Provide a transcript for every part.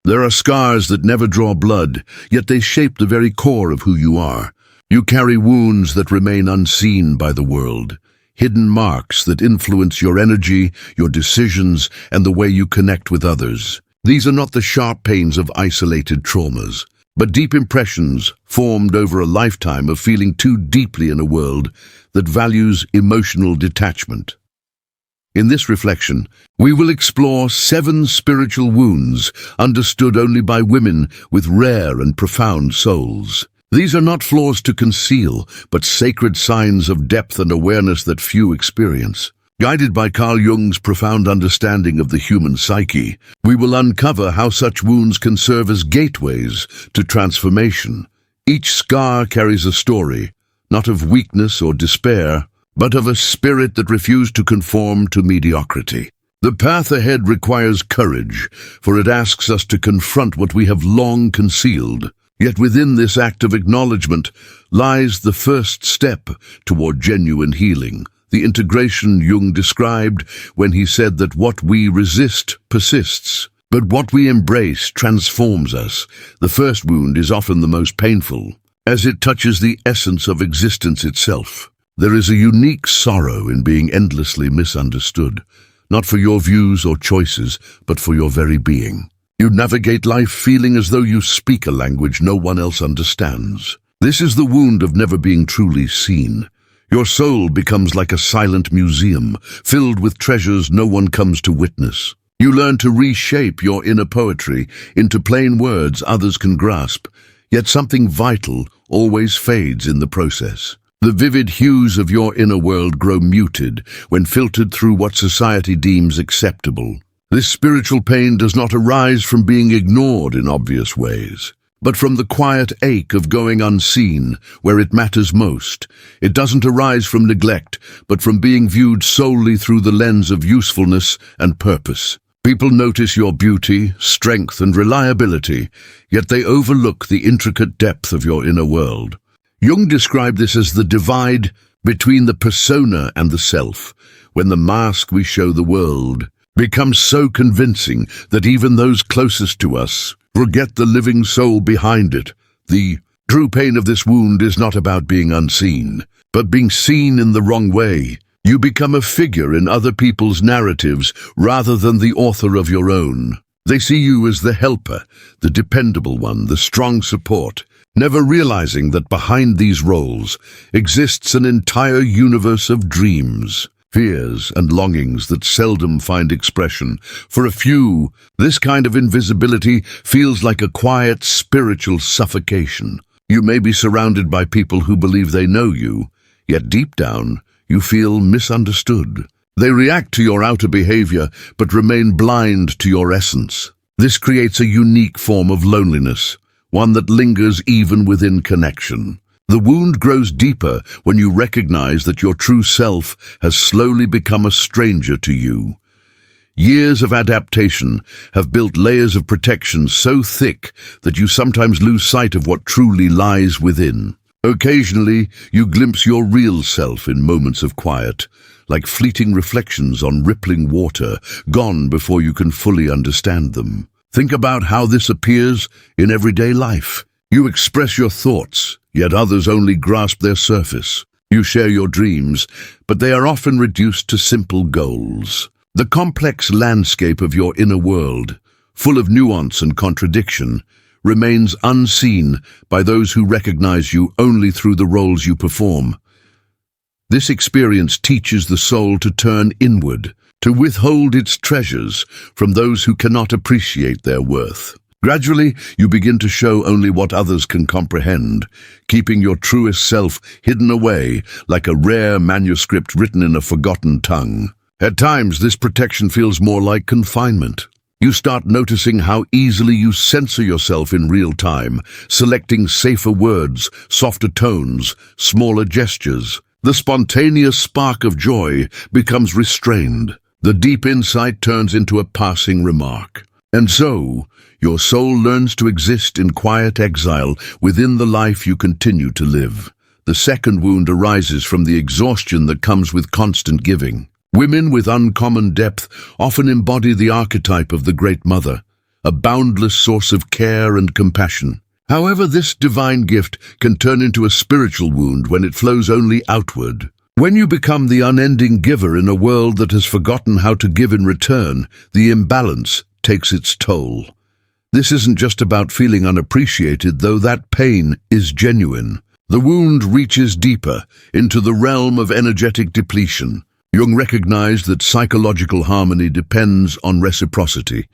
There are scars that never draw blood, yet they shape the very core of who you are. You carry wounds that remain unseen by the world, hidden marks that influence your energy, your decisions, and the way you connect with others. These are not the sharp pains of isolated traumas, but deep impressions formed over a lifetime of feeling too deeply in a world that values emotional detachment. In this reflection, we will explore 7 spiritual wounds understood only by women with rare and profound souls. These are not flaws to conceal, but sacred signs of depth and awareness that few experience. Guided by Carl Jung's profound understanding of the human psyche, we will uncover how such wounds can serve as gateways to transformation. Each scar carries a story, not of weakness or despair, but of a spirit that refused to conform to mediocrity. The path ahead requires courage, for it asks us to confront what we have long concealed. Yet within this act of acknowledgement lies the first step toward genuine healing, the integration Jung described when he said that what we resist persists, but what we embrace transforms us. The first wound is often the most painful, as it touches the essence of existence itself. There is a unique sorrow in being endlessly misunderstood, not for your views or choices, but for your very being. You navigate life feeling as though you speak a language no one else understands. This is the wound of never being truly seen. Your soul becomes like a silent museum, filled with treasures no one comes to witness. You learn to reshape your inner poetry into plain words others can grasp, yet something vital always fades in the process. The vivid hues of your inner world grow muted when filtered through what society deems acceptable. This spiritual pain does not arise from being ignored in obvious ways, but from the quiet ache of going unseen where it matters most. It doesn't arise from neglect, but from being viewed solely through the lens of usefulness and purpose. People notice your beauty, strength, and reliability, yet they overlook the intricate depth of your inner world. Jung described this as the divide between the persona and the self, when the mask we show the world becomes so convincing that even those closest to us forget the living soul behind it. The true pain of this wound is not about being unseen, but being seen in the wrong way. You become a figure in other people's narratives rather than the author of your own. They see you as the helper, the dependable one, the strong support, never realizing that behind these roles exists an entire universe of dreams, fears, and longings that seldom find expression. For a few, this kind of invisibility feels like a quiet spiritual suffocation. You may be surrounded by people who believe they know you, yet deep down, you feel misunderstood. They react to your outer behavior, but remain blind to your essence. This creates a unique form of loneliness, one that lingers even within connection. The wound grows deeper when you recognize that your true self has slowly become a stranger to you. Years of adaptation have built layers of protection so thick that you sometimes lose sight of what truly lies within. Occasionally, you glimpse your real self in moments of quiet, like fleeting reflections on rippling water, gone before you can fully understand them. Think about how this appears in everyday life. You express your thoughts, yet others only grasp their surface. You share your dreams, but they are often reduced to simple goals. The complex landscape of your inner world, full of nuance and contradiction, remains unseen by those who recognize you only through the roles you perform. This experience teaches the soul to turn inward, to withhold its treasures from those who cannot appreciate their worth. Gradually, you begin to show only what others can comprehend, keeping your truest self hidden away like a rare manuscript written in a forgotten tongue. At times, this protection feels more like confinement. You start noticing how easily you censor yourself in real time, selecting safer words, softer tones, smaller gestures. The spontaneous spark of joy becomes restrained. The deep insight turns into a passing remark. And so, your soul learns to exist in quiet exile within the life you continue to live. The second wound arises from the exhaustion that comes with constant giving. Women with uncommon depth often embody the archetype of the Great Mother, a boundless source of care and compassion. However, this divine gift can turn into a spiritual wound when it flows only outward. When you become the unending giver in a world that has forgotten how to give in return, the imbalance takes its toll. This isn't just about feeling unappreciated, though that pain is genuine. The wound reaches deeper, into the realm of energetic depletion. Jung recognized that psychological harmony depends on reciprocity,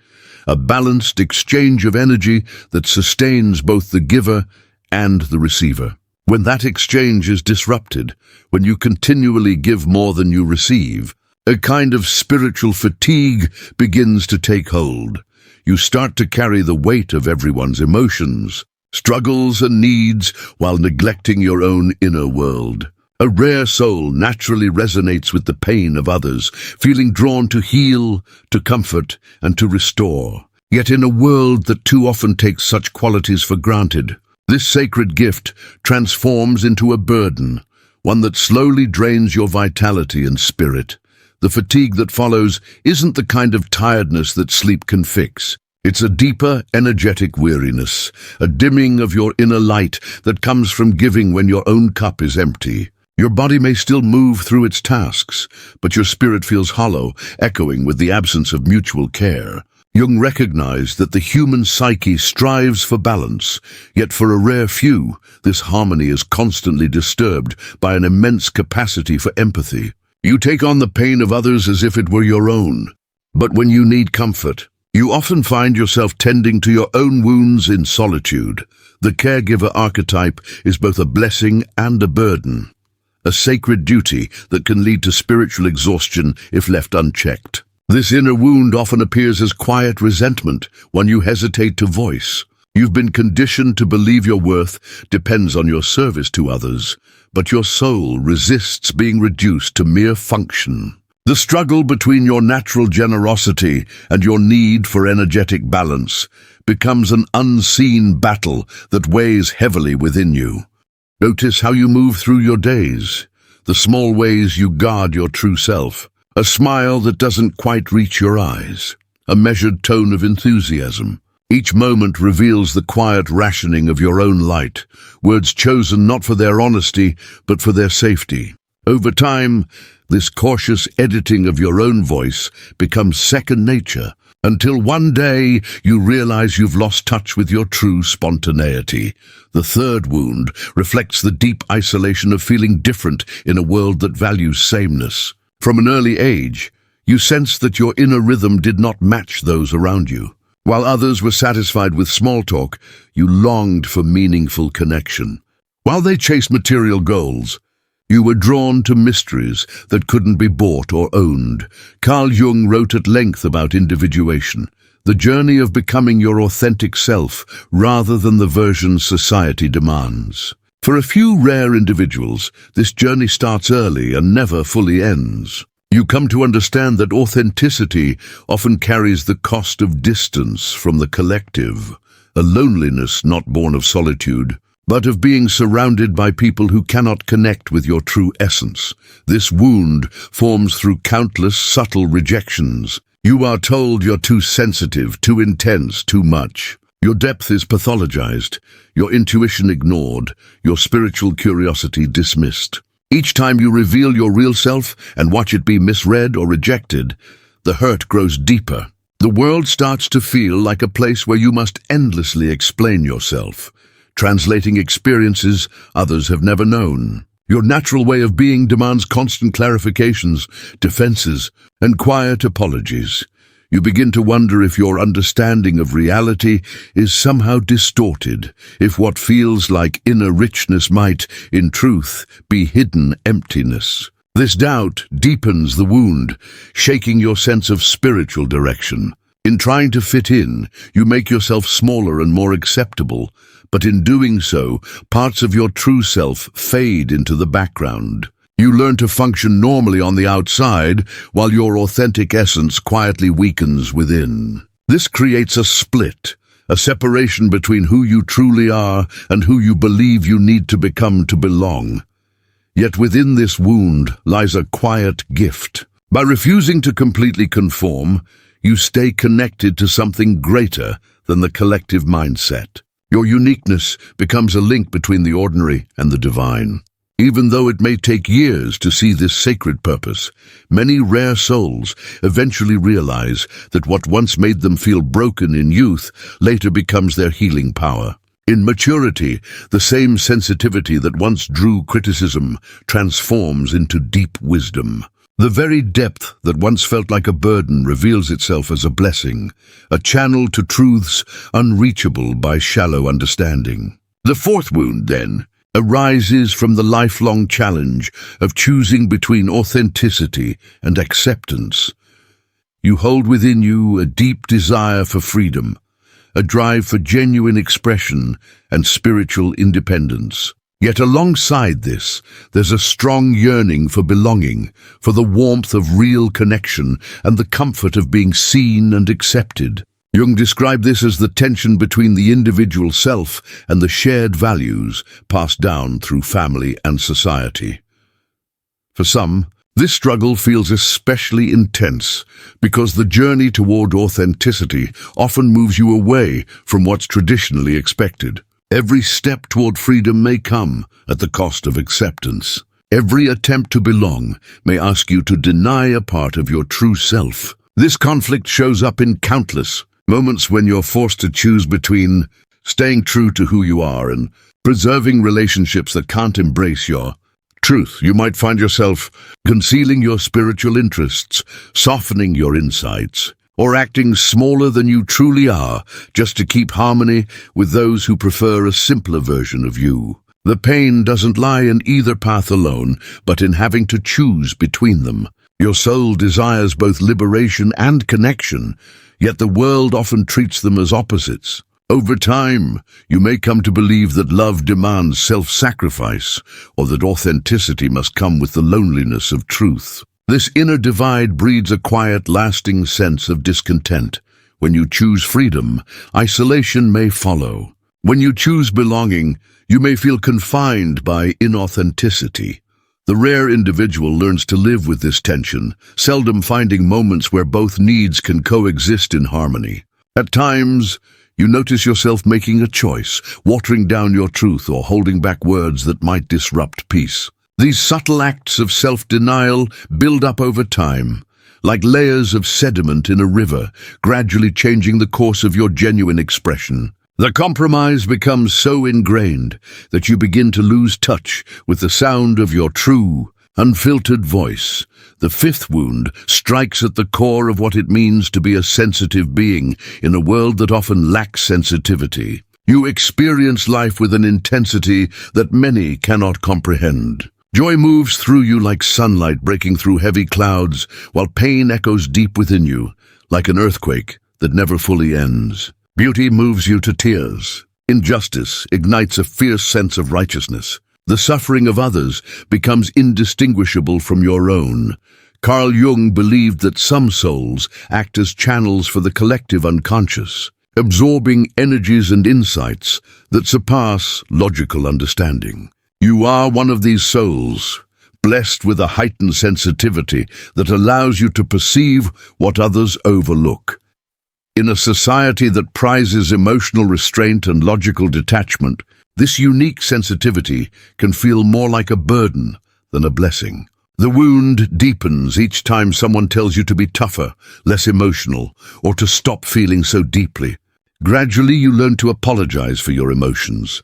a balanced exchange of energy that sustains both the giver and the receiver. When that exchange is disrupted, when you continually give more than you receive, a kind of spiritual fatigue begins to take hold. You start to carry the weight of everyone's emotions, struggles and needs while neglecting your own inner world. A rare soul naturally resonates with the pain of others, feeling drawn to heal, to comfort, and to restore. Yet in a world that too often takes such qualities for granted, this sacred gift transforms into a burden, one that slowly drains your vitality and spirit. The fatigue that follows isn't the kind of tiredness that sleep can fix. It's a deeper, energetic weariness, a dimming of your inner light that comes from giving when your own cup is empty. Your body may still move through its tasks, but your spirit feels hollow, echoing with the absence of mutual care. Jung recognized that the human psyche strives for balance, yet for a rare few, this harmony is constantly disturbed by an immense capacity for empathy. You take on the pain of others as if it were your own. But when you need comfort, you often find yourself tending to your own wounds in solitude. The caregiver archetype is both a blessing and a burden, a sacred duty that can lead to spiritual exhaustion if left unchecked. This inner wound often appears as quiet resentment, one you hesitate to voice. You've been conditioned to believe your worth depends on your service to others, but your soul resists being reduced to mere function. The struggle between your natural generosity and your need for energetic balance becomes an unseen battle that weighs heavily within you. Notice how you move through your days, the small ways you guard your true self. A smile that doesn't quite reach your eyes, a measured tone of enthusiasm. Each moment reveals the quiet rationing of your own light, words chosen not for their honesty, but for their safety. Over time, this cautious editing of your own voice becomes second nature, until one day you realize you've lost touch with your true spontaneity. The third wound reflects the deep isolation of feeling different in a world that values sameness. From an early age, you sensed that your inner rhythm did not match those around you. While others were satisfied with small talk, you longed for meaningful connection. While they chased material goals, you were drawn to mysteries that couldn't be bought or owned. Carl Jung wrote at length about individuation, the journey of becoming your authentic self rather than the version society demands. For a few rare individuals, this journey starts early and never fully ends. You come to understand that authenticity often carries the cost of distance from the collective, a loneliness not born of solitude, but of being surrounded by people who cannot connect with your true essence. This wound forms through countless subtle rejections. You are told you're too sensitive, too intense, too much. Your depth is pathologized, your intuition ignored, your spiritual curiosity dismissed. Each time you reveal your real self and watch it be misread or rejected, the hurt grows deeper. The world starts to feel like a place where you must endlessly explain yourself, translating experiences others have never known. Your natural way of being demands constant clarifications, defenses, and quiet apologies. You begin to wonder if your understanding of reality is somehow distorted, if what feels like inner richness might, in truth, be hidden emptiness. This doubt deepens the wound, shaking your sense of spiritual direction. In trying to fit in, you make yourself smaller and more acceptable, but in doing so, parts of your true self fade into the background. You learn to function normally on the outside, while your authentic essence quietly weakens within. This creates a split, a separation between who you truly are and who you believe you need to become to belong. Yet within this wound lies a quiet gift. By refusing to completely conform, you stay connected to something greater than the collective mindset. Your uniqueness becomes a link between the ordinary and the divine. Even though it may take years to see this sacred purpose, many rare souls eventually realize that what once made them feel broken in youth later becomes their healing power. In maturity, the same sensitivity that once drew criticism transforms into deep wisdom. The very depth that once felt like a burden reveals itself as a blessing, a channel to truths unreachable by shallow understanding. The fourth wound, then, arises from the lifelong challenge of choosing between authenticity and acceptance. You hold within you a deep desire for freedom, a drive for genuine expression and spiritual independence. Yet alongside this, there's a strong yearning for belonging, for the warmth of real connection and the comfort of being seen and accepted. Jung described this as the tension between the individual self and the shared values passed down through family and society. For some, this struggle feels especially intense because the journey toward authenticity often moves you away from what's traditionally expected. Every step toward freedom may come at the cost of acceptance. Every attempt to belong may ask you to deny a part of your true self. This conflict shows up in countless moments when you're forced to choose between staying true to who you are and preserving relationships that can't embrace your truth. You might find yourself concealing your spiritual interests, softening your insights, or acting smaller than you truly are just to keep harmony with those who prefer a simpler version of you. The pain doesn't lie in either path alone, but in having to choose between them. Your soul desires both liberation and connection, yet the world often treats them as opposites. Over time, you may come to believe that love demands self-sacrifice, or that authenticity must come with the loneliness of truth. This inner divide breeds a quiet, lasting sense of discontent. When you choose freedom, isolation may follow. When you choose belonging, you may feel confined by inauthenticity. The rare individual learns to live with this tension, seldom finding moments where both needs can coexist in harmony. At times, you notice yourself making a choice, watering down your truth or holding back words that might disrupt peace. These subtle acts of self-denial build up over time, like layers of sediment in a river, gradually changing the course of your genuine expression. The compromise becomes so ingrained that you begin to lose touch with the sound of your true, unfiltered voice. The fifth wound strikes at the core of what it means to be a sensitive being in a world that often lacks sensitivity. You experience life with an intensity that many cannot comprehend. Joy moves through you like sunlight breaking through heavy clouds, while pain echoes deep within you, like an earthquake that never fully ends. Beauty moves you to tears. Injustice ignites a fierce sense of righteousness. The suffering of others becomes indistinguishable from your own. Carl Jung believed that some souls act as channels for the collective unconscious, absorbing energies and insights that surpass logical understanding. You are one of these souls, blessed with a heightened sensitivity that allows you to perceive what others overlook. In a society that prizes emotional restraint and logical detachment, this unique sensitivity can feel more like a burden than a blessing. The wound deepens each time someone tells you to be tougher, less emotional, or to stop feeling so deeply. Gradually, you learn to apologize for your emotions,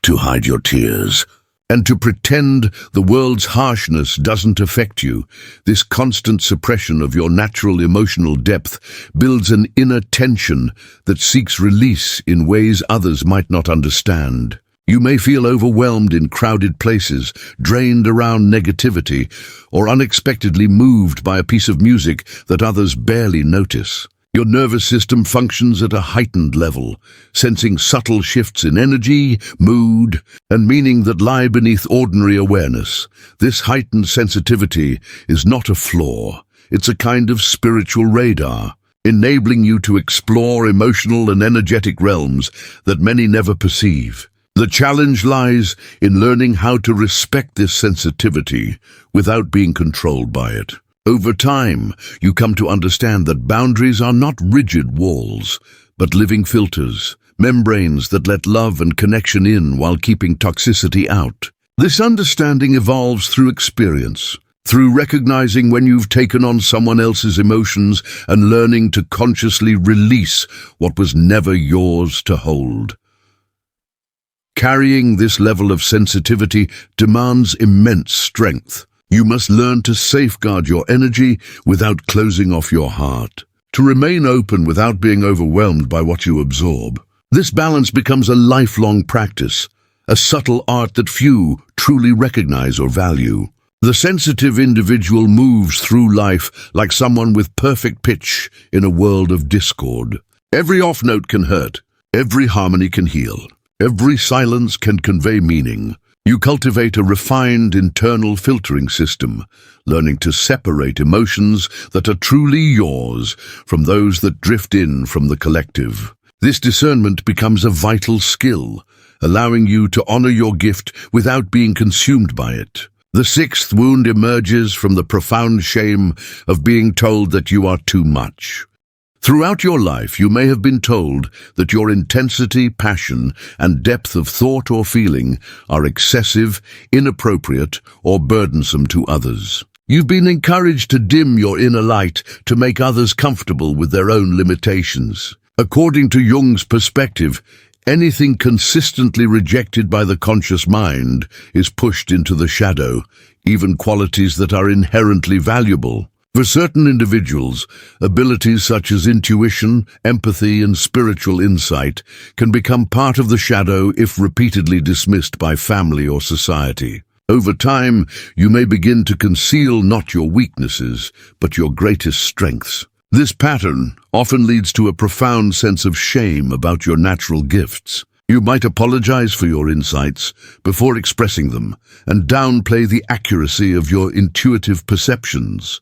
to hide your tears, and to pretend the world's harshness doesn't affect you. This constant suppression of your natural emotional depth builds an inner tension that seeks release in ways others might not understand. You may feel overwhelmed in crowded places, drained around negativity, or unexpectedly moved by a piece of music that others barely notice. Your nervous system functions at a heightened level, sensing subtle shifts in energy, mood, and meaning that lie beneath ordinary awareness. This heightened sensitivity is not a flaw. It's a kind of spiritual radar, enabling you to explore emotional and energetic realms that many never perceive. The challenge lies in learning how to respect this sensitivity without being controlled by it. Over time, you come to understand that boundaries are not rigid walls, but living filters, membranes that let love and connection in while keeping toxicity out. This understanding evolves through experience, through recognizing when you've taken on someone else's emotions and learning to consciously release what was never yours to hold. Carrying this level of sensitivity demands immense strength. You must learn to safeguard your energy without closing off your heart, to remain open without being overwhelmed by what you absorb. This balance becomes a lifelong practice, a subtle art that few truly recognize or value. The sensitive individual moves through life like someone with perfect pitch in a world of discord. Every off note can hurt, every harmony can heal, every silence can convey meaning. You cultivate a refined internal filtering system, learning to separate emotions that are truly yours from those that drift in from the collective. This discernment becomes a vital skill, allowing you to honor your gift without being consumed by it. The sixth wound emerges from the profound shame of being told that you are too much. Throughout your life, you may have been told that your intensity, passion, and depth of thought or feeling are excessive, inappropriate, or burdensome to others. You've been encouraged to dim your inner light to make others comfortable with their own limitations. According to Jung's perspective, anything consistently rejected by the conscious mind is pushed into the shadow, even qualities that are inherently valuable. For certain individuals, abilities such as intuition, empathy, and spiritual insight can become part of the shadow if repeatedly dismissed by family or society. Over time, you may begin to conceal not your weaknesses, but your greatest strengths. This pattern often leads to a profound sense of shame about your natural gifts. You might apologize for your insights before expressing them and downplay the accuracy of your intuitive perceptions.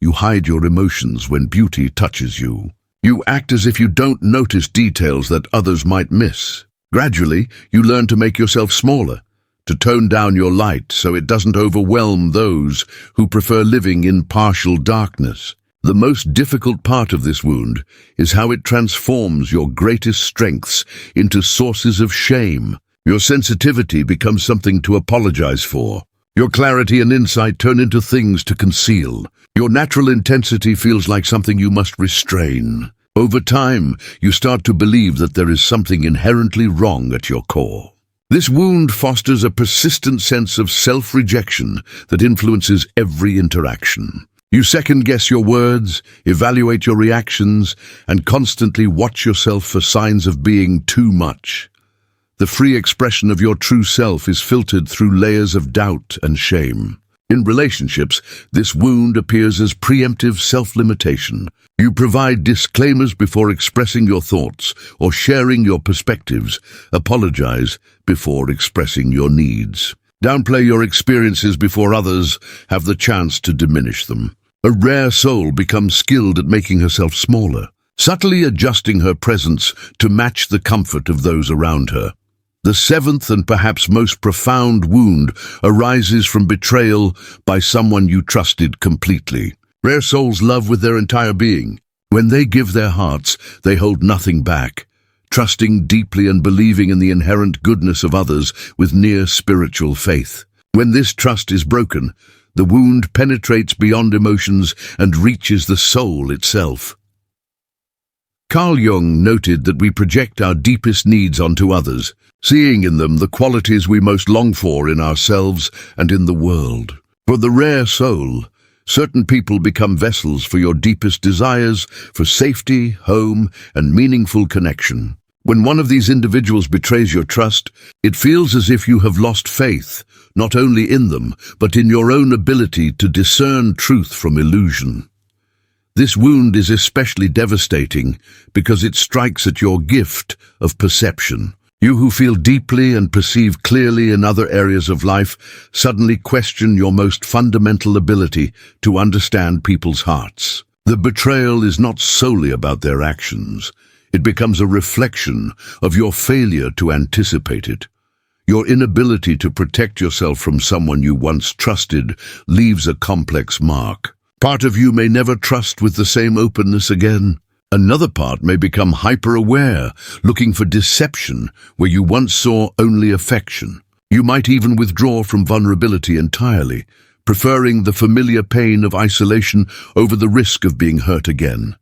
You hide your emotions when beauty touches you. You act as if you don't notice details that others might miss. Gradually, you learn to make yourself smaller, to tone down your light so it doesn't overwhelm those who prefer living in partial darkness. The most difficult part of this wound is how it transforms your greatest strengths into sources of shame. Your sensitivity becomes something to apologize for. Your clarity and insight turn into things to conceal. Your natural intensity feels like something you must restrain. Over time, you start to believe that there is something inherently wrong at your core. This wound fosters a persistent sense of self-rejection that influences every interaction. You second-guess your words, evaluate your reactions, and constantly watch yourself for signs of being too much. The free expression of your true self is filtered through layers of doubt and shame. In relationships, this wound appears as preemptive self-limitation. You provide disclaimers before expressing your thoughts or sharing your perspectives, apologize before expressing your needs. Downplay your experiences before others have the chance to diminish them. A rare soul becomes skilled at making herself smaller, subtly adjusting her presence to match the comfort of those around her. The seventh and perhaps most profound wound arises from betrayal by someone you trusted completely. Rare souls love with their entire being. When they give their hearts, they hold nothing back, trusting deeply and believing in the inherent goodness of others with near spiritual faith. When this trust is broken, the wound penetrates beyond emotions and reaches the soul itself. Carl Jung noted that we project our deepest needs onto others, seeing in them the qualities we most long for in ourselves and in the world. For the rare soul, certain people become vessels for your deepest desires, for safety, home, and meaningful connection. When one of these individuals betrays your trust, it feels as if you have lost faith, not only in them, but in your own ability to discern truth from illusion. This wound is especially devastating because it strikes at your gift of perception. You who feel deeply and perceive clearly in other areas of life suddenly question your most fundamental ability to understand people's hearts. The betrayal is not solely about their actions. It becomes a reflection of your failure to anticipate it. Your inability to protect yourself from someone you once trusted leaves a complex mark. Part of you may never trust with the same openness again. Another part may become hyper-aware, looking for deception where you once saw only affection. You might even withdraw from vulnerability entirely, preferring the familiar pain of isolation over the risk of being hurt again.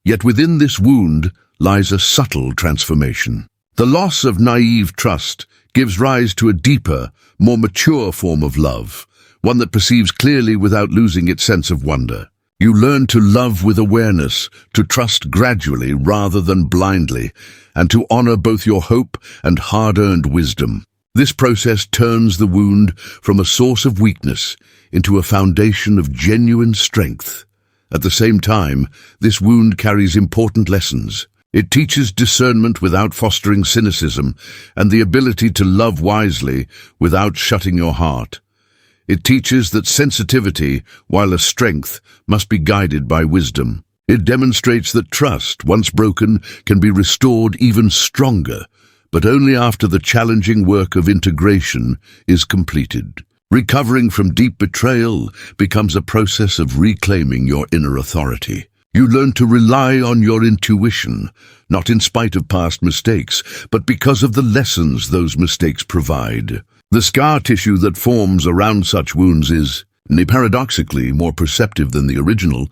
Yet within this wound lies a subtle transformation. The loss of naive trust gives rise to a deeper, more mature form of love, one that perceives clearly without losing its sense of wonder. You learn to love with awareness, to trust gradually rather than blindly, and to honor both your hope and hard-earned wisdom. This process turns the wound from a source of weakness into a foundation of genuine strength. At the same time, this wound carries important lessons. It teaches discernment without fostering cynicism, and the ability to love wisely without shutting your heart. It teaches that sensitivity, while a strength, must be guided by wisdom. It demonstrates that trust, once broken, can be restored even stronger, but only after the challenging work of integration is completed. Recovering from deep betrayal becomes a process of reclaiming your inner authority. You learn to rely on your intuition, not in spite of past mistakes, but because of the lessons those mistakes provide. The scar tissue that forms around such wounds is, paradoxically, more perceptive than the original,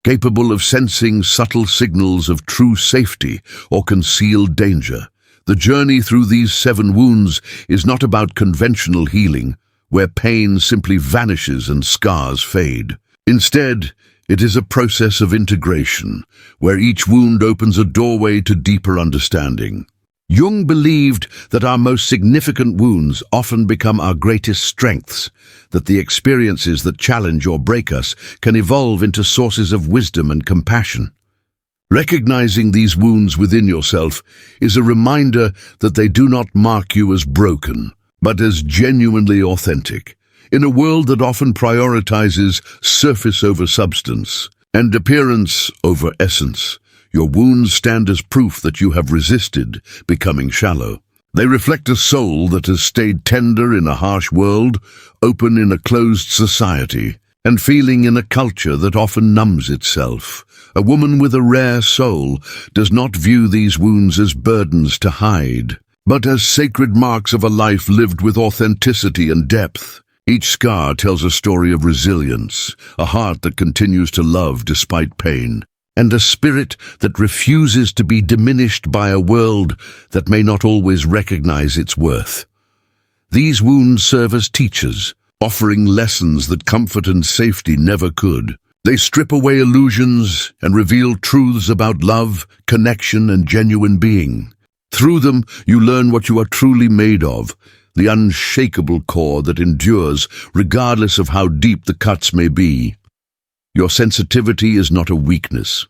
capable of sensing subtle signals of true safety or concealed danger. The journey through these 7 wounds is not about conventional healing, where pain simply vanishes and scars fade. Instead, it is a process of integration, where each wound opens a doorway to deeper understanding. Jung believed that our most significant wounds often become our greatest strengths, that the experiences that challenge or break us can evolve into sources of wisdom and compassion. Recognizing these wounds within yourself is a reminder that they do not mark you as broken, but as genuinely authentic. In a world that often prioritizes surface over substance and appearance over essence, your wounds stand as proof that you have resisted becoming shallow. They reflect a soul that has stayed tender in a harsh world, open in a closed society, and feeling in a culture that often numbs itself. A woman with a rare soul does not view these wounds as burdens to hide, but as sacred marks of a life lived with authenticity and depth. Each scar tells a story of resilience, a heart that continues to love despite pain, and a spirit that refuses to be diminished by a world that may not always recognize its worth. These wounds serve as teachers, offering lessons that comfort and safety never could. They strip away illusions and reveal truths about love, connection, and genuine being. Through them, you learn what you are truly made of, the unshakable core that endures regardless of how deep the cuts may be. Your sensitivity is not a weakness.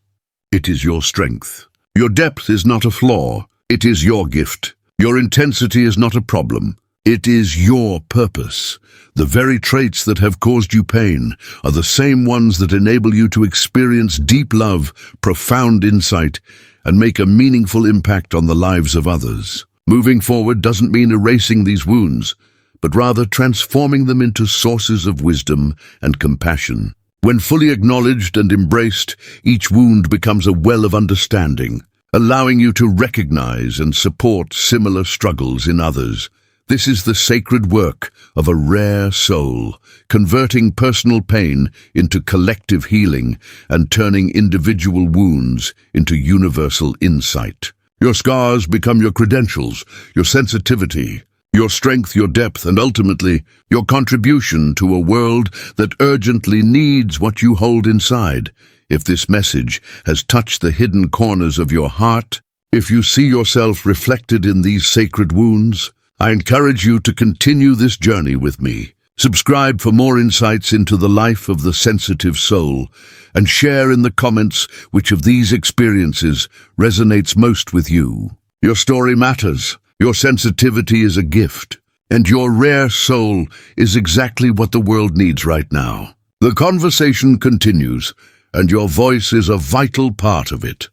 It is your strength. Your depth is not a flaw. It is your gift. Your intensity is not a problem. It is your purpose. The very traits that have caused you pain are the same ones that enable you to experience deep love, profound insight, and make a meaningful impact on the lives of others. Moving forward doesn't mean erasing these wounds, but rather transforming them into sources of wisdom and compassion. When fully acknowledged and embraced, each wound becomes a well of understanding, allowing you to recognize and support similar struggles in others. This is the sacred work of a rare soul, converting personal pain into collective healing and turning individual wounds into universal insight. Your scars become your credentials, your sensitivity, your strength, your depth, and ultimately, your contribution to a world that urgently needs what you hold inside. If this message has touched the hidden corners of your heart, if you see yourself reflected in these sacred wounds, I encourage you to continue this journey with me. Subscribe for more insights into the life of the sensitive soul, and share in the comments which of these experiences resonates most with you. Your story matters. Your sensitivity is a gift, and your rare soul is exactly what the world needs right now. The conversation continues, and your voice is a vital part of it.